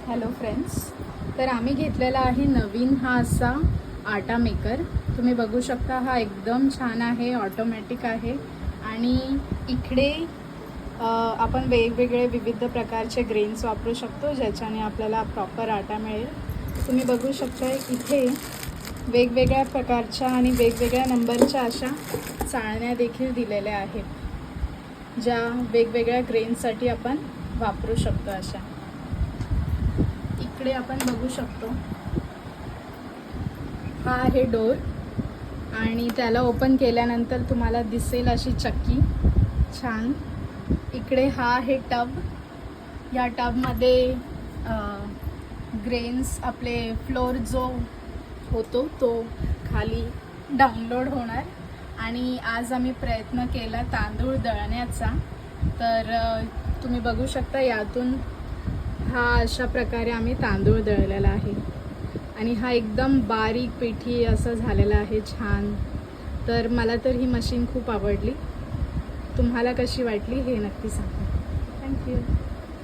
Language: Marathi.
हॅलो फ्रेंड्स, तर आम्ही घेतलेला आहे नवीन हा असा आटा मेकर. तुम्ही बघू शकता, हा एकदम छान आहे, ऑटोमॅटिक आहे. आणि इकडे आपण वेगवेगळे विविध प्रकारचे ग्रेन्स वापरू शकतो, ज्याच्याने आपल्याला प्रॉपर आटा मिळेल. तुम्ही बघू शकता इथे वेगवेगळ्या प्रकारच्या आणि वेगवेगळ्या नंबरच्या अशा चाळण्या देखील दिलेल्या आहेत, ज्या वेगवेगळ्या ग्रेन्ससाठी आपण वापरू शकतो. अशा इकडे आपण बघू शकतो, हा आहे डोर आणि त्याला ओपन केल्यानंतर तुम्हाला दिसेल अशी चक्की छान. इकडे हा आहे टब. या टबमध्ये ग्रेन्स आपले फ्लोर जो होतो तो खाली डाउनलोड होणार. आणि आज आम्ही प्रयत्न केला तांदूळ दळण्याचा, तर तुम्ही बघू शकता यातून हा अशा प्रकारे आम्ही तांदूळ दळलेला आहे. आणि हा एकदम बारीक पिठी असं झालेला आहे, छान. तर मला तर ही मशीन खूप आवडली. तुम्हाला कशी वाटली हे नक्की सांगा. थँक्यू.